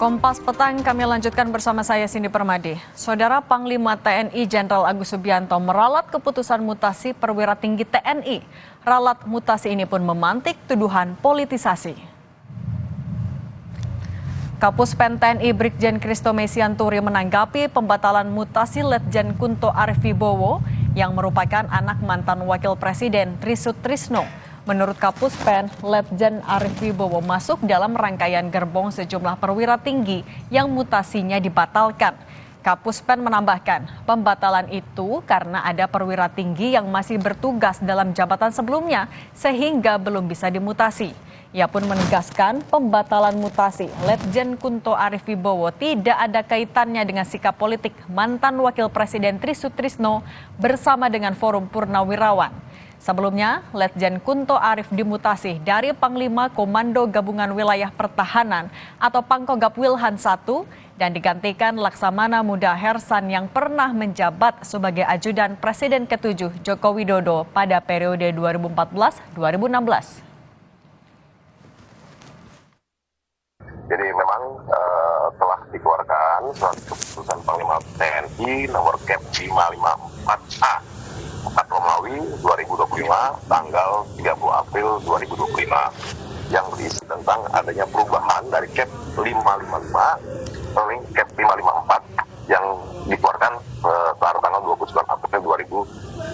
Kompas Petang kami lanjutkan bersama saya Cindy Permadi. Saudara Panglima TNI Jenderal Agus Subianto meralat keputusan mutasi perwira tinggi TNI. Ralat mutasi ini pun memantik tuduhan politisasi. Kapus Pen TNI Brigjen Christo Mesianturi menanggapi pembatalan mutasi Letjen Kunto Arif Wibowo yang merupakan anak mantan Wakil Presiden Tri Sutrisno. Menurut Kapus Pen, Letjen Arif Wibowo masuk dalam rangkaian gerbong sejumlah perwira tinggi yang mutasinya dibatalkan. Kapus Pen menambahkan, pembatalan itu karena ada perwira tinggi yang masih bertugas dalam jabatan sebelumnya sehingga belum bisa dimutasi. Ia pun menegaskan pembatalan mutasi Letjen Kunto Arif Wibowo tidak ada kaitannya dengan sikap politik mantan Wakil Presiden Tri Sutrisno bersama dengan Forum Purnawirawan. Sebelumnya, Letjen Kunto Arif dimutasi dari Panglima Komando Gabungan Wilayah Pertahanan atau Pangkogap Wilhan I dan digantikan Laksamana Muda Hersan yang pernah menjabat sebagai ajudan Presiden ke-7 Joko Widodo pada periode 2014-2016. Jadi memang telah dikeluarkan surat keputusan Panglima TNI nomor Kep 554A 4 Romawi 2025 tanggal 30 April 2025 yang berisi tentang adanya perubahan dari Kep 555 ke Kep 554 yang dikeluarkan pada tanggal 29 April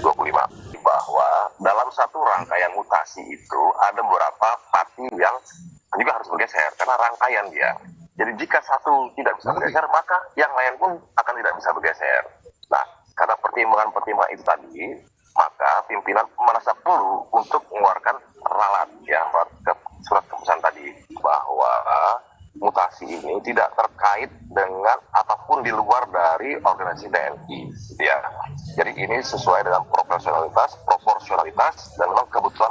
2025 bahwa dalam satu rangkaian mutasi itu ada beberapa parti yang juga harus bergeser karena rangkaian dia. Jadi jika satu tidak bisa bergeser maka yang lain pun akan tidak bisa bergeser. Nah, karena pertimbangan-pertimbangan itu tadi, maka pimpinan merasa perlu untuk mengeluarkan ralat ya surat keputusan tadi bahwa mutasi ini tidak terkait dengan apapun di luar dari organisasi TNI ya. Jadi ini sesuai dengan profesionalitas, proporsionalitas dan memang kebutuhan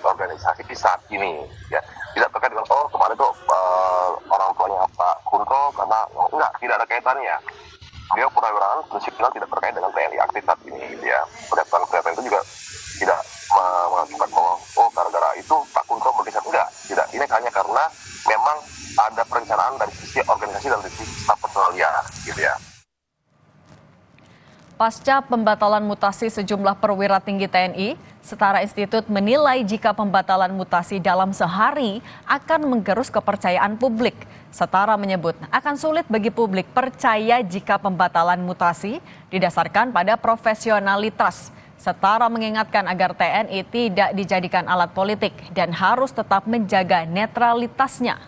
organisasi saat ini ya. Tidak terkait dengan kemarin tuh orang tuanya Pak Kunto karena enggak, tidak ada kaitannya. Dia purnawirawan fungsional tidak terkait dengan TNI aktif saat ini ya. Pernyataan itu juga tidak mengakibat bahwa gara-gara itu Pak Kunto bergeser, enggak, tidak. Ini hanya karena memang ada perencanaan dari sisi organisasi dan dari sisi staf personalia gitu ya. Pasca pembatalan mutasi sejumlah perwira tinggi TNI, Setara Institut menilai jika pembatalan mutasi dalam sehari akan menggerus kepercayaan publik. Setara menyebut akan sulit bagi publik percaya jika pembatalan mutasi didasarkan pada profesionalitas. Setara mengingatkan agar TNI tidak dijadikan alat politik dan harus tetap menjaga netralitasnya.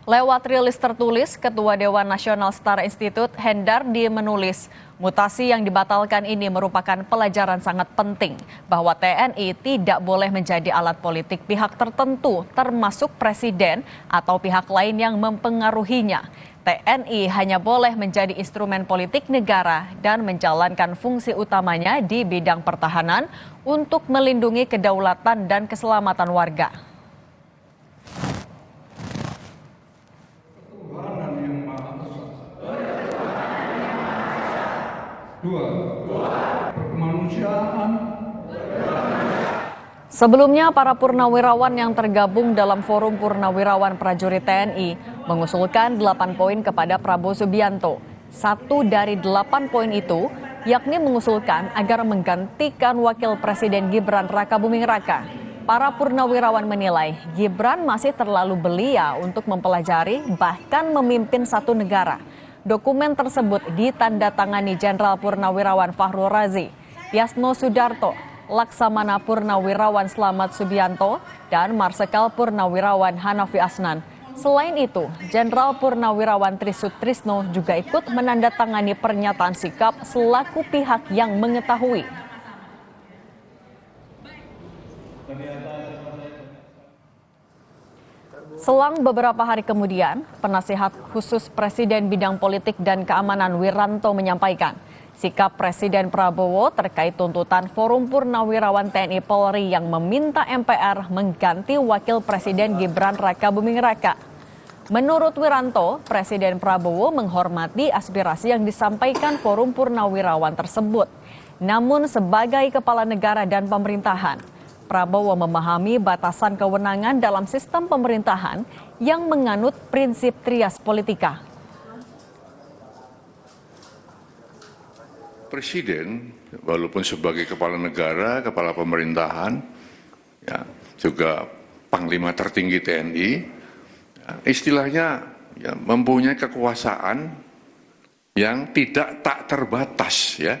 Lewat rilis tertulis, Ketua Dewan Nasional Setara Institut Hendardi menulis, mutasi yang dibatalkan ini merupakan pelajaran sangat penting bahwa TNI tidak boleh menjadi alat politik pihak tertentu, termasuk presiden atau pihak lain yang mempengaruhinya. TNI hanya boleh menjadi instrumen politik negara dan menjalankan fungsi utamanya di bidang pertahanan untuk melindungi kedaulatan dan keselamatan warga. Sebelumnya, para purnawirawan yang tergabung dalam Forum Purnawirawan Prajurit TNI mengusulkan 8 poin kepada Prabowo Subianto. 1 dari 8 poin itu yakni mengusulkan agar menggantikan Wakil Presiden Gibran Rakabuming Raka. Para purnawirawan menilai Gibran masih terlalu belia untuk mempelajari bahkan memimpin satu negara. Dokumen tersebut ditandatangani Jenderal Purnawirawan Fahrul Razi, Yasno Sudarto, Laksamana Purnawirawan Slamet Subianto, dan Marsikal Purnawirawan Hanafi Asnan. Selain itu, Jenderal Purnawirawan Tri Sutrisno juga ikut menandatangani pernyataan sikap selaku pihak yang mengetahui. Selang beberapa hari kemudian, Penasihat Khusus Presiden Bidang Politik dan Keamanan Wiranto menyampaikan sikap Presiden Prabowo terkait tuntutan Forum Purnawirawan TNI Polri yang meminta MPR mengganti Wakil Presiden Gibran Rakabuming Raka. Menurut Wiranto, Presiden Prabowo menghormati aspirasi yang disampaikan Forum Purnawirawan tersebut. Namun sebagai kepala negara dan pemerintahan, Prabowo memahami batasan kewenangan dalam sistem pemerintahan yang menganut prinsip trias politika. Presiden, walaupun sebagai kepala negara, kepala pemerintahan, ya, juga Panglima tertinggi TNI, ya, istilahnya ya, mempunyai kekuasaan yang tak terbatas, ya.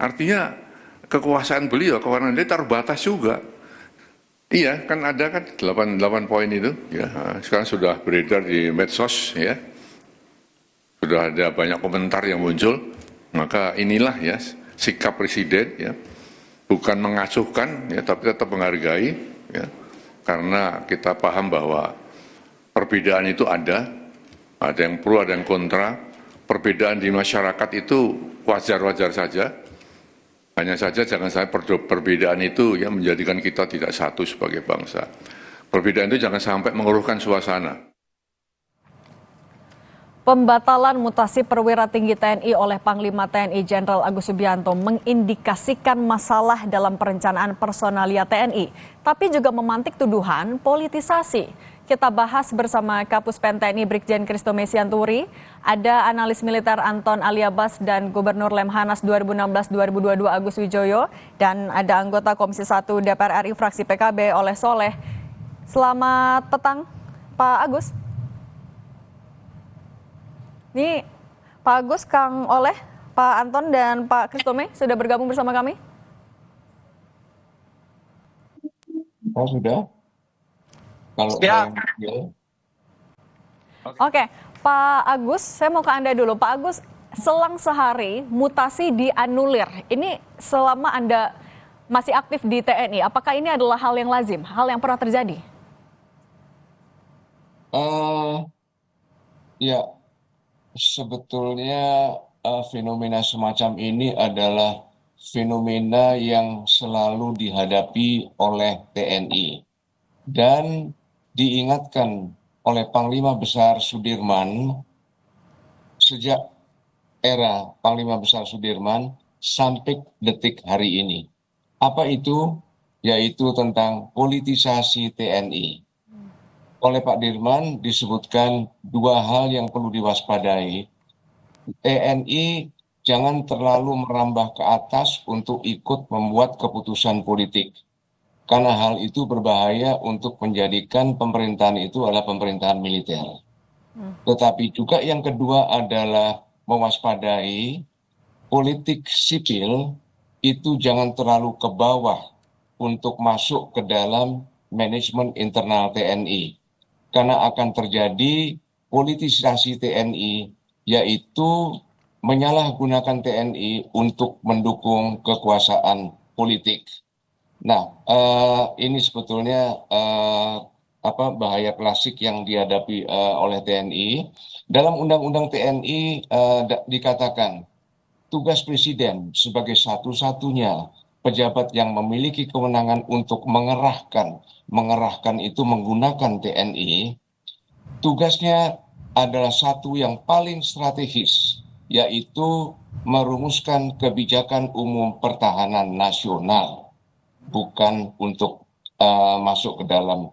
Artinya kekuasaan beliau, kewenangan dia terbatas juga. Iya, kan ada kan 8 poin itu, ya. Sekarang sudah beredar di medsos, ya. Sudah ada banyak komentar yang muncul. Maka inilah ya sikap presiden, ya. Bukan mengasuhkan, ya, tapi tetap menghargai, ya. Karena kita paham bahwa perbedaan itu ada yang pro, ada yang kontra. Perbedaan di masyarakat itu wajar-wajar saja. Hanya saja jangan sampai perbedaan itu ya menjadikan kita tidak satu sebagai bangsa. Perbedaan itu jangan sampai mengeruhkan suasana. Pembatalan mutasi perwira tinggi TNI oleh Panglima TNI Jenderal Agus Subianto mengindikasikan masalah dalam perencanaan personalia TNI, tapi juga memantik tuduhan politisasi. Kita bahas bersama Kapus Pen TNI Brigjen Christomay Sianturi, ada analis militer Anton Aliabas dan Gubernur Lemhanas 2016-2022 Agus Wijoyo, dan ada anggota Komisi 1 DPR RI fraksi PKB Oleh Soleh. Selamat petang, Pak Agus. Ini Pak Agus, Kang Oleh, Pak Anton, dan Pak Christomay sudah bergabung bersama kami. Oh, sudah. Kalau Ya. Oke, Pak Agus, saya mau ke Anda dulu. Pak Agus, selang sehari mutasi dianulir. Ini selama Anda masih aktif di TNI, apakah ini adalah hal yang lazim, hal yang pernah terjadi? Ya, sebetulnya fenomena semacam ini adalah fenomena yang selalu dihadapi oleh TNI dan diingatkan oleh Panglima Besar Sudirman sejak era Panglima Besar Sudirman sampai detik hari ini. Apa itu? Yaitu tentang politisasi TNI. Oleh Pak Dirman disebutkan dua hal yang perlu diwaspadai. TNI jangan terlalu merambah ke atas untuk ikut membuat keputusan politik. Karena hal itu berbahaya untuk menjadikan pemerintahan itu adalah pemerintahan militer. Tetapi juga yang kedua adalah mewaspadai politik sipil itu jangan terlalu ke bawah untuk masuk ke dalam manajemen internal TNI. Karena akan terjadi politisasi TNI, yaitu menyalahgunakan TNI untuk mendukung kekuasaan politik. Nah, ini sebetulnya bahaya klasik yang dihadapi oleh TNI. Dalam Undang-Undang TNI dikatakan tugas Presiden sebagai satu-satunya pejabat yang memiliki kewenangan untuk mengerahkan itu menggunakan TNI, tugasnya adalah satu yang paling strategis, yaitu merumuskan kebijakan umum pertahanan nasional, bukan untuk masuk ke dalam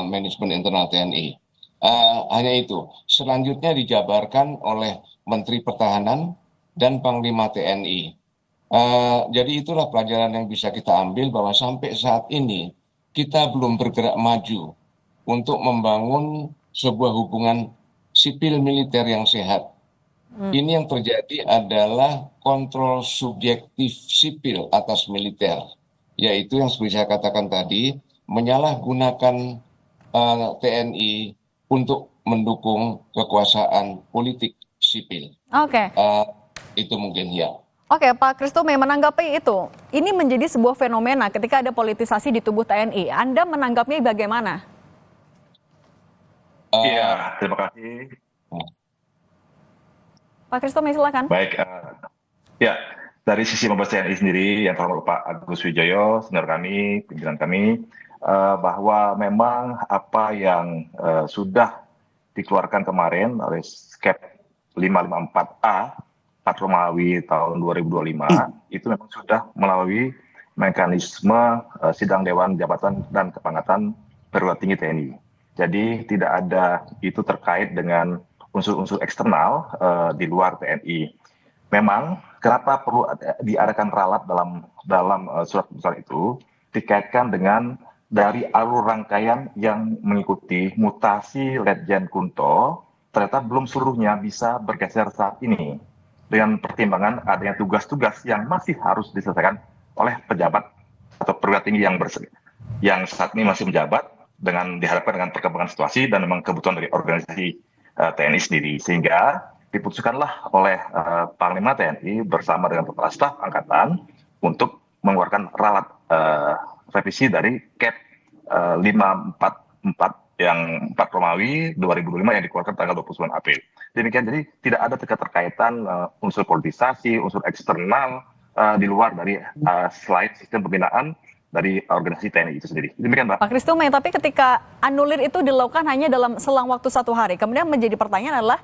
manajemen internal TNI. Hanya itu. Selanjutnya dijabarkan oleh Menteri Pertahanan dan Panglima TNI. Jadi itulah pelajaran yang bisa kita ambil bahwa sampai saat ini kita belum bergerak maju untuk membangun sebuah hubungan sipil militer yang sehat. Ini yang terjadi adalah kontrol subjektif sipil atas militer, yaitu yang seperti saya katakan tadi, menyalahgunakan TNI untuk mendukung kekuasaan politik sipil. Oke. Itu mungkin ya. Oke, Pak Christomay, menanggapi itu, ini menjadi sebuah fenomena ketika ada politisasi di tubuh TNI. Anda menanggapinya bagaimana? Iya, terima kasih. Pak Christomay, silakan. Baik, ya dari sisi Mabes TNI sendiri yang terhormat Pak Agus Wijoyo, senior kami, pimpinan kami, bahwa memang apa yang sudah dikeluarkan kemarin oleh Skep 554A 4 Romawi tahun 2025 itu memang sudah melalui mekanisme sidang Dewan Jabatan dan Kepangkatan Perwira Tinggi TNI. Jadi tidak ada itu terkait dengan unsur-unsur eksternal di luar TNI. Memang kenapa perlu diadakan ralat dalam surat keputusan itu dikaitkan dengan dari alur rangkaian yang mengikuti mutasi Letjen Kunto ternyata belum seluruhnya bisa bergeser saat ini dengan pertimbangan adanya tugas-tugas yang masih harus diselesaikan oleh pejabat atau perwira tinggi yang saat ini masih menjabat diharapkan dengan perkembangan situasi dan memang kebutuhan dari organisasi TNI sendiri, sehingga diputuskanlah oleh Panglima TNI bersama dengan Kepala Staf Angkatan untuk mengeluarkan ralat revisi dari KEP 544 yang 4 Romawi 2025 yang dikeluarkan tanggal 29 April. Demikian, jadi tidak ada keterkaitan unsur politisasi, unsur eksternal di luar dari selain sistem pembinaan dari organisasi TNI itu sendiri. Demikian, Mbak. Pak Christomay, tapi ketika anulir itu dilakukan hanya dalam selang waktu 1 hari. Kemudian menjadi pertanyaan adalah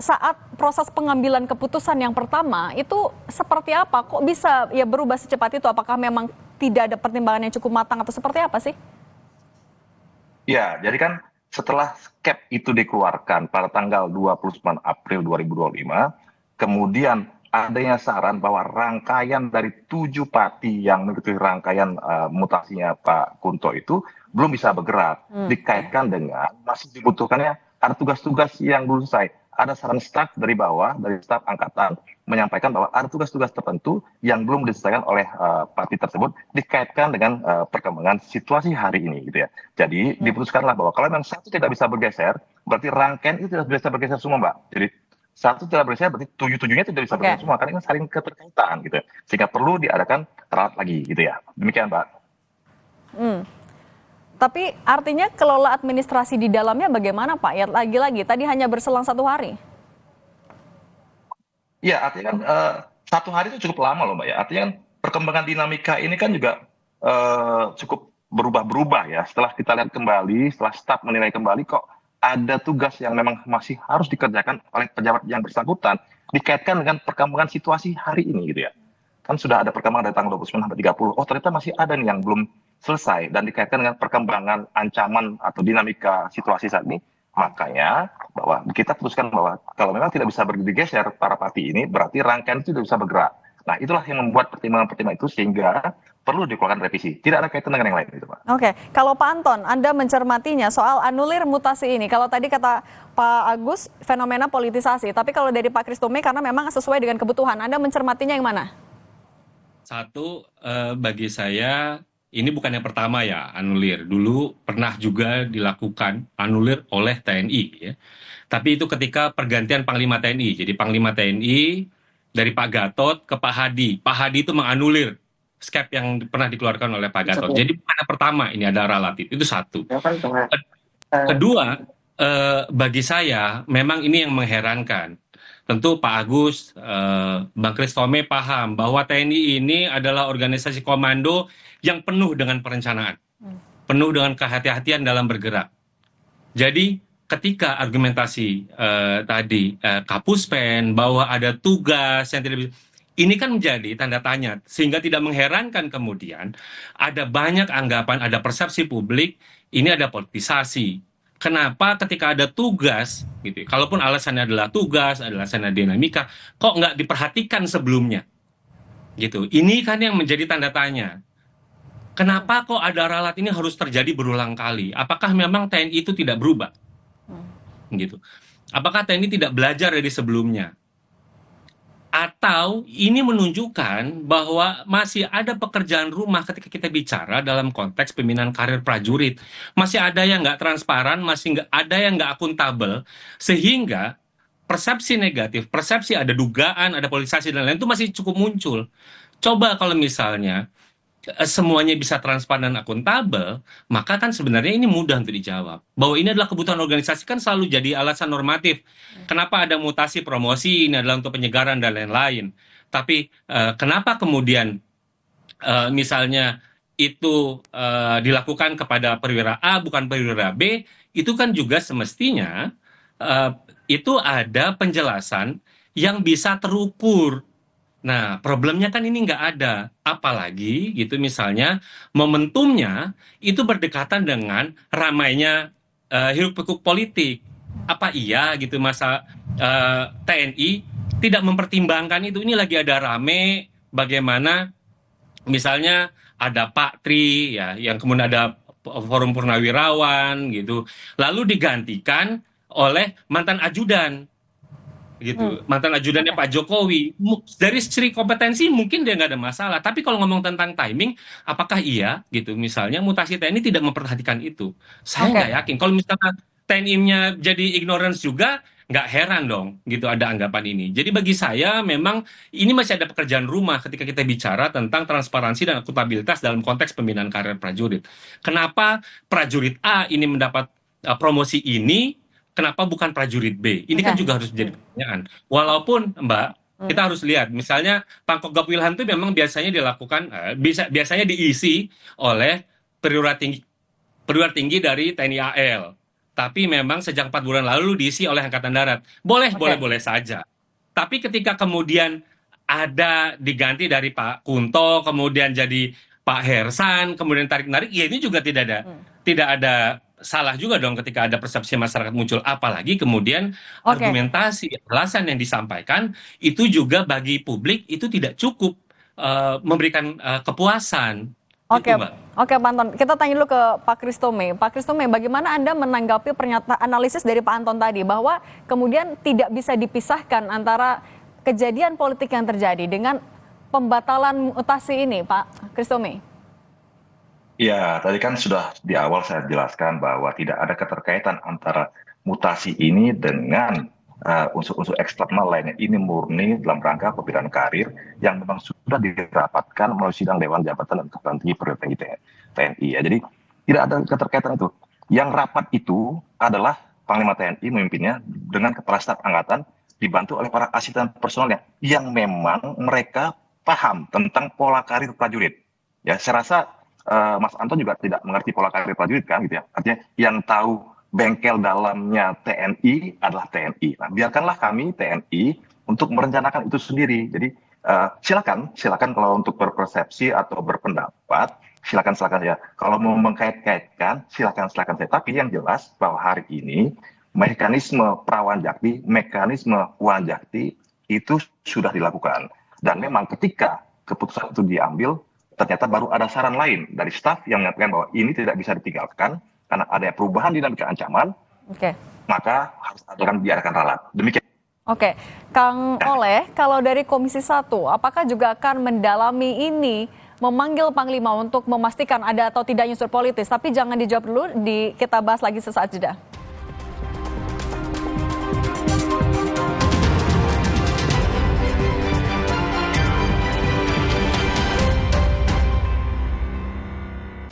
saat proses pengambilan keputusan yang pertama itu seperti apa? Kok bisa ya berubah secepat itu? Apakah memang tidak ada pertimbangan yang cukup matang atau seperti apa sih? Ya, jadi kan setelah KEP itu dikeluarkan pada tanggal 29 April 2025, kemudian adanya saran bahwa rangkaian dari 7 pati yang mengikuti rangkaian mutasinya Pak Kunto itu belum bisa bergerak. Dikaitkan dengan masih dibutuhkannya ada tugas-tugas yang belum selesai. Ada saran staf dari bawah, dari staf angkatan, menyampaikan bahwa ada tugas-tugas tertentu yang belum diselesaikan oleh pati tersebut dikaitkan dengan perkembangan situasi hari ini, gitu ya. Jadi diputuskanlah bahwa kalau memang satu tidak bisa bergeser, berarti rangkaian itu tidak bisa bergeser semua, Mbak. Jadi satu tidak bergeser, berarti 7-7-nya tidak bisa bergeser semua, karena ini saling keterkaitan, gitu ya. Sehingga perlu diadakan ralat lagi, gitu ya. Demikian, Mbak. Tapi artinya kelola administrasi di dalamnya bagaimana, Pak? Ya lagi-lagi tadi hanya berselang 1 hari. Iya, artinya kan 1 hari itu cukup lama loh, Mbak ya. Artinya kan perkembangan dinamika ini kan juga cukup berubah-berubah ya. Setelah kita lihat kembali, setelah staf menilai kembali kok ada tugas yang memang masih harus dikerjakan oleh pejabat yang bersangkutan dikaitkan dengan perkembangan situasi hari ini, gitu ya. Kan sudah ada perkembangan dari tanggal 29 sampai 30. Oh, ternyata masih ada nih yang belum selesai dan dikaitkan dengan perkembangan ancaman atau dinamika situasi saat ini. Makanya bahwa kita putuskan bahwa kalau memang tidak bisa bergeser para pati ini, berarti rangkaian itu tidak bisa bergerak. Nah, itulah yang membuat pertimbangan-pertimbangan itu sehingga perlu dikeluarkan revisi. Tidak ada kaitan dengan yang lain, itu, Pak. Oke, kalau Pak Anton, Anda mencermatinya soal anulir mutasi ini. Kalau tadi kata Pak Agus, fenomena politisasi. Tapi kalau dari Pak Christomay, karena memang sesuai dengan kebutuhan, Anda mencermatinya yang mana? Satu, bagi saya ini bukan yang pertama ya anulir. Dulu pernah juga dilakukan anulir oleh TNI ya. Tapi itu ketika pergantian Panglima TNI. Jadi Panglima TNI dari Pak Gatot ke Pak Hadi. Pak Hadi itu menganulir skep yang pernah dikeluarkan oleh Pak Gatot. Jadi bukan yang pertama ini ada relatif. Itu satu. Kedua, bagi saya memang ini yang mengherankan. Tentu Pak Agus, Bang Christomay paham bahwa TNI ini adalah organisasi komando yang penuh dengan perencanaan, penuh dengan kehati-hatian dalam bergerak. Jadi ketika argumentasi tadi Kapuspen bahwa ada tugas yang tidak bisa, ini kan menjadi tanda tanya, sehingga tidak mengherankan kemudian ada banyak anggapan, ada persepsi publik, ini ada politisasi. Kenapa ketika ada tugas, gitu, kalaupun alasannya adalah tugas, alasannya dinamika, kok nggak diperhatikan sebelumnya, gitu. Ini kan yang menjadi tanda tanya. Kenapa kok ada ralat ini harus terjadi berulang kali? Apakah memang TNI itu tidak berubah, gitu? Apakah TNI tidak belajar dari sebelumnya? Atau ini menunjukkan bahwa masih ada pekerjaan rumah ketika kita bicara dalam konteks pembinaan karir prajurit. Masih ada yang nggak transparan, masih nggak ada yang nggak akuntabel, sehingga persepsi negatif, persepsi ada dugaan, ada politisasi dan lain-lain itu masih cukup muncul. Coba kalau misalnya semuanya bisa transparan dan akuntabel, maka kan sebenarnya ini mudah untuk dijawab. Bahwa ini adalah kebutuhan organisasi kan selalu jadi alasan normatif. Kenapa ada mutasi promosi, ini adalah untuk penyegaran dan lain-lain. Tapi kenapa kemudian misalnya itu dilakukan kepada perwira A bukan perwira B, itu kan juga semestinya itu ada penjelasan yang bisa terukur. Nah, problemnya kan ini nggak ada. Apalagi gitu misalnya momentumnya itu berdekatan dengan ramainya hiruk-pikuk politik. Apa iya gitu masa TNI tidak mempertimbangkan itu? Ini lagi ada rame bagaimana misalnya ada Pak Tri ya yang kemudian ada Forum Purnawirawan gitu. Lalu digantikan oleh mantan ajudan gitu, mantan ajudannya Pak Jokowi. Dari segi kompetensi mungkin dia nggak ada masalah, tapi kalau ngomong tentang timing, apakah iya gitu misalnya mutasi TNI tidak memperhatikan itu? Saya Oke. nggak yakin. Kalau misalnya TNI-nya jadi ignorance juga, nggak heran dong gitu ada anggapan ini. Jadi bagi saya memang ini masih ada pekerjaan rumah ketika kita bicara tentang transparansi dan akuntabilitas dalam konteks pembinaan karir prajurit. Kenapa prajurit A ini mendapat promosi ini, kenapa bukan prajurit B? Ini kan Oke. juga harus menjadi pertanyaan. Walaupun Mbak, kita harus lihat, misalnya Pangkogap Wilhan itu memang biasanya dilakukan, biasanya diisi oleh perwira tinggi dari TNI AL. Tapi memang sejak 4 bulan lalu diisi oleh Angkatan Darat. Boleh, Oke. boleh saja. Tapi ketika kemudian ada diganti dari Pak Kunto, kemudian jadi Pak Hersan, kemudian tarik-narik, ya ini juga tidak ada salah juga dong ketika ada persepsi masyarakat muncul. Apalagi kemudian Oke. argumentasi, alasan yang disampaikan itu juga bagi publik itu tidak cukup memberikan kepuasan. Oke, Itu, Mbak. oke Pak Anton. Kita tanya dulu ke Pak Kristome. Pak Kristome, bagaimana Anda menanggapi pernyataan analisis dari Pak Anton tadi bahwa kemudian tidak bisa dipisahkan antara kejadian politik yang terjadi dengan pembatalan mutasi ini, Pak Kristome? Ya, tadi kan sudah di awal saya jelaskan bahwa tidak ada keterkaitan antara mutasi ini dengan unsur-unsur eksternal lainnya. Ini murni dalam rangka pembinaan karir yang memang sudah dirapatkan melalui sidang Dewan Jabatan dan Kepala Tinggi Perwira Tinggi TNI. Ya. Jadi tidak ada keterkaitan itu. Yang rapat itu adalah Panglima TNI memimpinnya dengan Kepala Staf Angkatan dibantu oleh para asisten personelnya yang memang mereka paham tentang pola karir prajurit. Ya, saya rasa Mas Anton juga tidak mengerti pola karir prajurit kan gitu ya. Artinya yang tahu bengkel dalamnya TNI adalah TNI. Nah, biarkanlah kami TNI untuk merencanakan itu sendiri. Jadi silakan kalau untuk berpersepsi atau berpendapat, silakan ya. Kalau mau mengkait-kaitkan, silakan saya. Tapi yang jelas bahwa hari ini mekanisme prawanjakti, mekanisme wanjakti itu sudah dilakukan. Dan memang ketika keputusan itu diambil, ternyata baru ada saran lain dari staf yang mengatakan bahwa ini tidak bisa ditinggalkan karena ada perubahan dinamika ancaman, Oke. maka harus biarkan ralat. Demikian. Oke, Kang Oleh, kalau dari Komisi 1, apakah juga akan mendalami ini, memanggil Panglima untuk memastikan ada atau tidaknya unsur politis? Tapi jangan dijawab dulu, kita bahas lagi sesaat jeda.